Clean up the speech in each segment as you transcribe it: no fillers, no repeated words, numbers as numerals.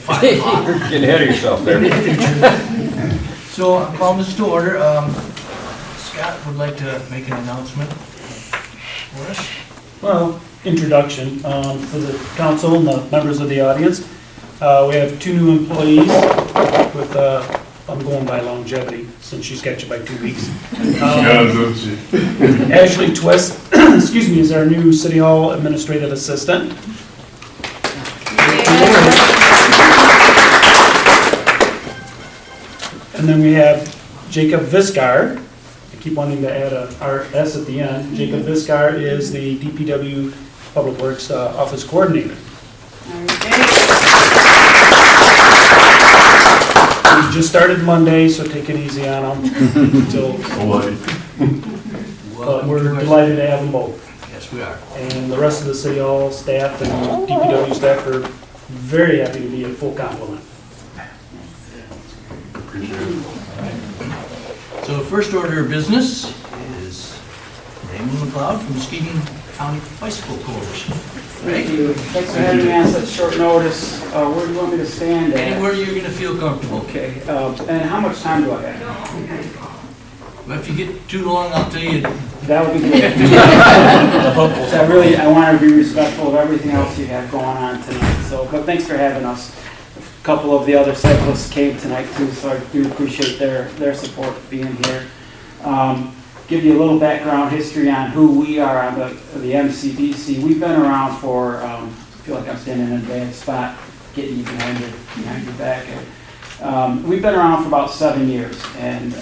5 o'clock. You're getting ahead of yourself there. So I'll call this to order. Scott would like to make an announcement for us. Well, introduction for the council and the members of the audience. We have 2 new employees with, I'm going by longevity since she's got you by 2 weeks. Ashley Twist, excuse me, is our new City Hall Administrative Assistant. And then we have Jacob Viscar. I keep wanting to add a R-S at the end. Jacob Viscar is the DPW Public Works Office Coordinator. We just started Monday, so take it easy on them until. But we're delighted to have them both. Yes, we are. And the rest of the City Hall staff and DPW staff are very happy to be a full complement. So the first order of business is Raymond McLeod from Muskegon County Bicycle Coalition. Thank you. Thanks for having me on such short notice. Where do you want me to stand at? Anywhere you're going to feel comfortable. Okay, and how much time do I have? But if you get too long, I'll tell you. That would be good. So I want to be respectful of everything else you have going on tonight. So, but thanks for having us. A couple of the other cyclists came tonight too, so I do appreciate their support being here. Give you a little background history on who we are on the MCBC. We've been around for, I feel like I'm standing in a bad spot, getting you behind your back. We've been around for about 7 years, and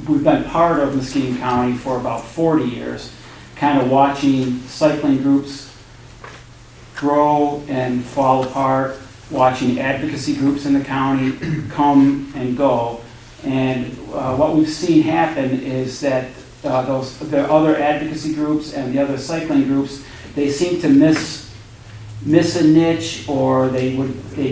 we've been part of Muskegon County for about 40 years, kind of watching cycling groups grow and fall apart, watching advocacy groups in the county come and go. And what we've seen happen is that the other advocacy groups and the other cycling groups, they seem to miss a niche, or they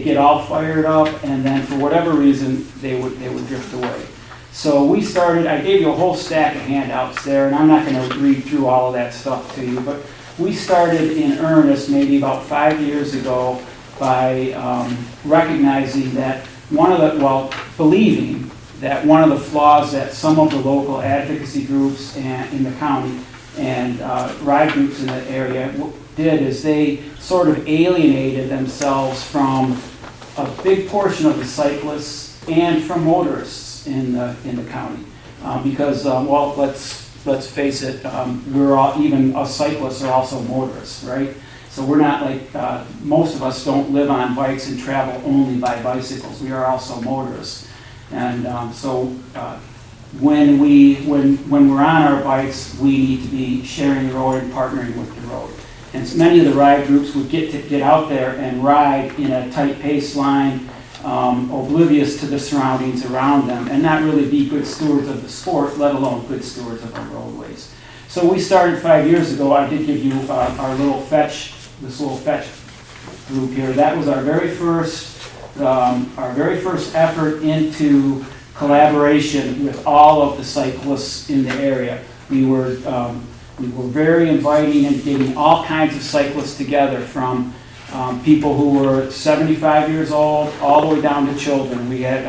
get all fired up, and then for whatever reason they would drift away. So we started. I gave you a whole stack of handouts there, and I'm not going to read through all of that stuff to you, but we started in earnest maybe about 5 years ago by recognizing that believing that one of the flaws that some of the local advocacy groups in the county and ride groups in the area did is they sort of alienated themselves from a big portion of the cyclists and from motorists in the county, because let's face it, we're all, even us cyclists are also motorists, right? So we're not like most of us don't live on bikes and travel only by bicycles. We are also motorists. And when we're on our bikes, we need to be sharing the road and partnering with the road. And so many of the ride groups would get out there and ride in a tight pace line, oblivious to the surroundings around them, and not really be good stewards of the sport, let alone good stewards of our roadways. So we started 5 years ago. I did give you our little fetch group here. That was our very first effort into collaboration with all of the cyclists in the area. We were very inviting and getting all kinds of cyclists together, from people who were 75 years old all the way down to children. We had,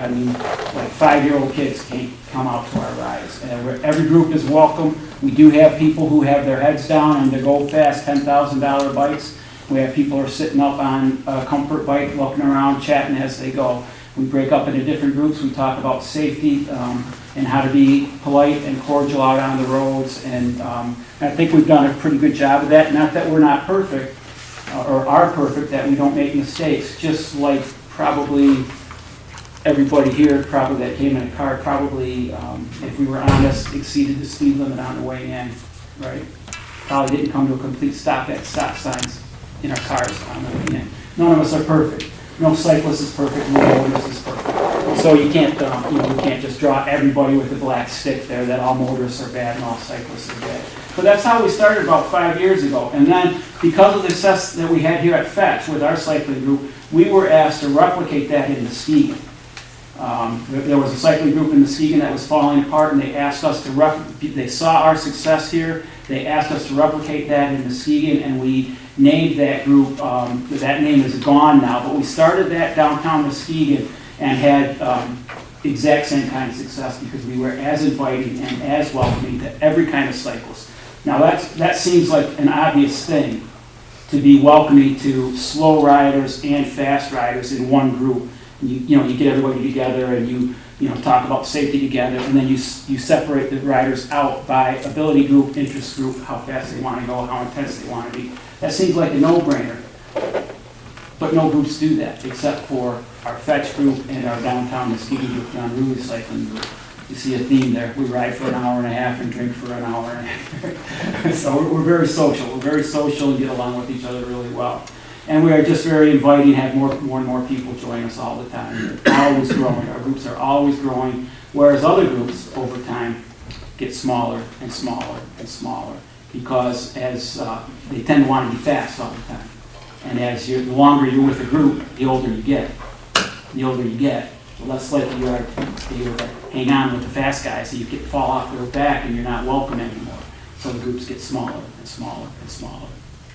like 5-year-old kids come out to our rides. Every group is welcome. We do have people who have their heads down on their go fast $10,000 bikes. We have people who are sitting up on a comfort bike, looking around, chatting as they go. We break up into different groups. We talk about safety and how to be polite and cordial out on the roads. And I think we've done a pretty good job of that. Not that we're not perfect or are perfect, that we don't make mistakes. Just like probably everybody here, probably that came in a car, probably, if we were honest, exceeded the speed limit on the way in, right? Probably didn't come to a complete stop at stop signs in our cars on the way in. None of us are perfect. No cyclist is perfect. No motorist is perfect. So you can't, we can't just draw everybody with a black stick there that all motorists are bad and all cyclists are bad. But that's how we started about 5 years ago. And then, because of the success that we had here at Fetch with our cycling group, we were asked to replicate that in Muskegon. There was a cycling group in Muskegon that was falling apart, and they asked us to they saw our success here. They asked us to replicate that in Muskegon, and we named that group, that name is gone now, but we started that downtown Muskegon and had exact same kind of success because we were as inviting and as welcoming to every kind of cyclist. Now that seems like an obvious thing, to be welcoming to slow riders and fast riders in one group. You get everybody together and you talk about safety together, and then you separate the riders out by ability group, interest group, how fast they want to go, how intense they want to be. That seems like a no-brainer, but no groups do that except for our fetch group and our downtown Muskegon group, John Ruby cycling group. You see a theme there. We ride for an hour and a half and drink for an hour and a half. So we're very social. We're very social and get along with each other really well. And we are just very inviting, have more and more people join us all the time. They're always growing. Our groups are always growing, whereas other groups over time get smaller and smaller and smaller because as they tend to want to be fast all the time. And the longer you're with a group, the older you get. The older you get, the less likely you are to hang on with the fast guys, so you fall off their back and you're not welcome anymore. So the groups get smaller and smaller and smaller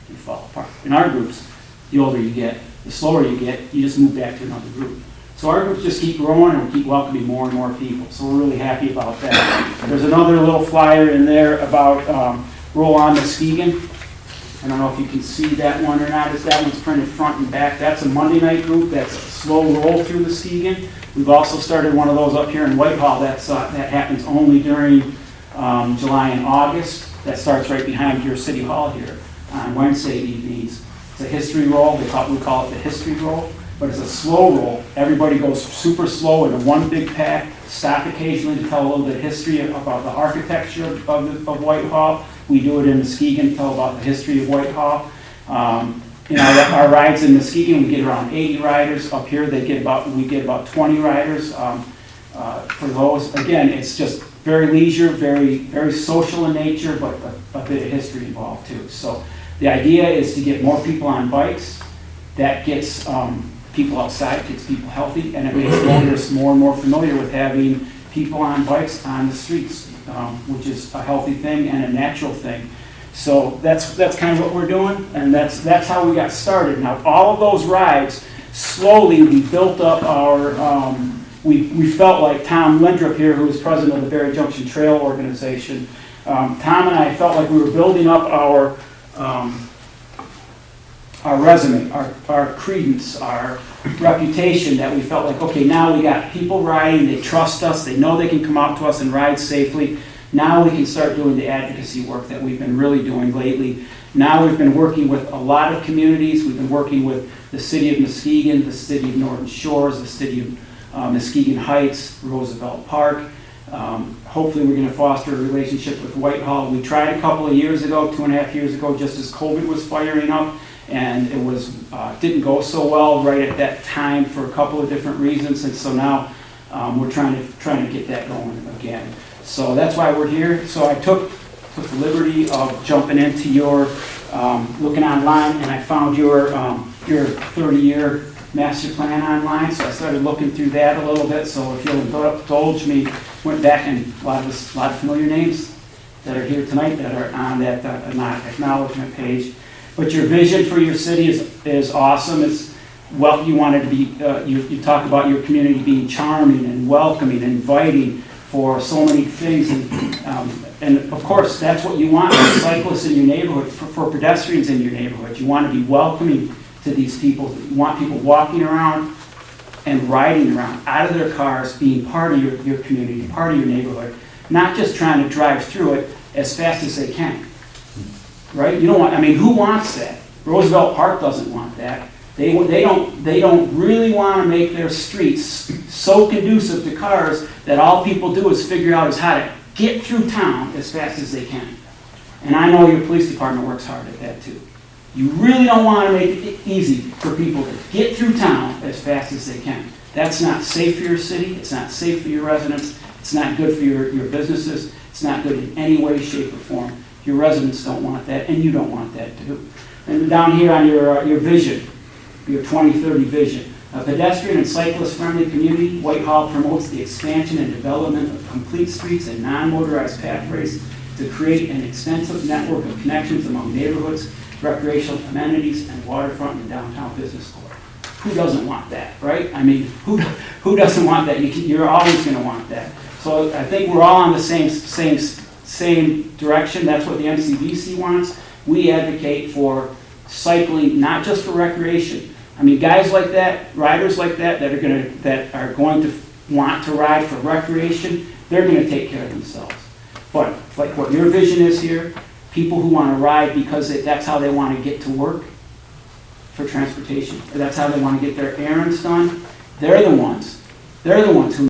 and fall apart. In our groups, the older you get, the slower you get, you just move back to another group. So our groups just keep growing and we keep welcoming more and more people. So we're really happy about that. There's another little flyer in there about Roll On Muskegon. I don't know if you can see that one or not. That one's printed front and back. That's a Monday night group. That's a slow roll through Muskegon. We've also started one of those up here in Whitehall. That happens only during July and August. That starts right behind your city hall here on Wednesday evenings. It's a history roll. We call it the history roll, but it's a slow roll. Everybody goes super slow in a one big pack. Stop occasionally to tell a little bit of history about the architecture of Whitehall. We do it in Muskegon, tell about the history of Whitehall. Our rides in Muskegon, we get around 80 riders. Up here, we get about 20 riders for those. Again, it's just very leisure, very, very social in nature, but a bit of history involved too. So the idea is to get more people on bikes. That gets people outside, gets people healthy, and it makes motorists more and more familiar with having people on bikes on the streets, which is a healthy thing and a natural thing. So that's kind of what we're doing, and that's how we got started. Now, all of those rides, slowly we built up our, we felt like Tom Lindrup here, who was president of the Berry Junction Trail Organization, Tom and I felt like we were building up our resume, our credence, our reputation, that we felt like, okay, now we got people riding, they trust us, they know they can come out to us and ride safely. Now we can start doing the advocacy work that we've been really doing lately. Now we've been working with a lot of communities. We've been working with the city of Muskegon, the city of Norton Shores, the city of Muskegon Heights, Roosevelt Park. Hopefully we're going to foster a relationship with Whitehall. We tried a couple of years ago, 2.5 years ago, just as COVID was firing up, and it was didn't go so well right at that time for a couple of different reasons, and so now we're trying to get that going again. So that's why we're here. So I took the liberty of jumping into your looking online, and I found your 30-year master plan online. So I started looking through that a little bit. So if you'll indulge me, went back, and a lot of familiar names that are here tonight that are on that acknowledgement page. But your vision for your city is awesome. It's you wanted to be. You talk about your community being charming and welcoming and inviting for so many things, and of course that's what you want for cyclists in your neighborhood, for pedestrians in your neighborhood. You want to be welcoming to these people. You want people walking around and riding around out of their cars, being part of your community, part of your neighborhood, not just trying to drive through it as fast as they can. Right? You don't want. I mean, who wants that? Roosevelt Park doesn't want that. They don't really want to make their streets so conducive to cars that all people do is figure out is how to get through town as fast as they can. And I know your police department works hard at that too. You really don't want to make it easy for people to get through town as fast as they can. That's not safe for your city. It's not safe for your residents. It's not good for your businesses. It's not good in any way, shape, or form. Your residents don't want that, and you don't want that too. And down here on your vision, your 2030 vision. A pedestrian and cyclist-friendly community, Whitehall promotes the expansion and development of complete streets and non-motorized pathways to create an extensive network of connections among neighborhoods recreational amenities, and waterfront and downtown business core. Who doesn't want that, right? I mean, who doesn't want that? You're always going to want that. So I think we're all on the same direction. That's what the MCDC wants. We advocate for cycling, not just for recreation. I mean, guys like that, riders like that, that are going to want to ride for recreation, they're going to take care of themselves. But like what your vision is here, people who want to ride because that's how they want to get to work for transportation, or that's how they want to get their errands done, they're the ones who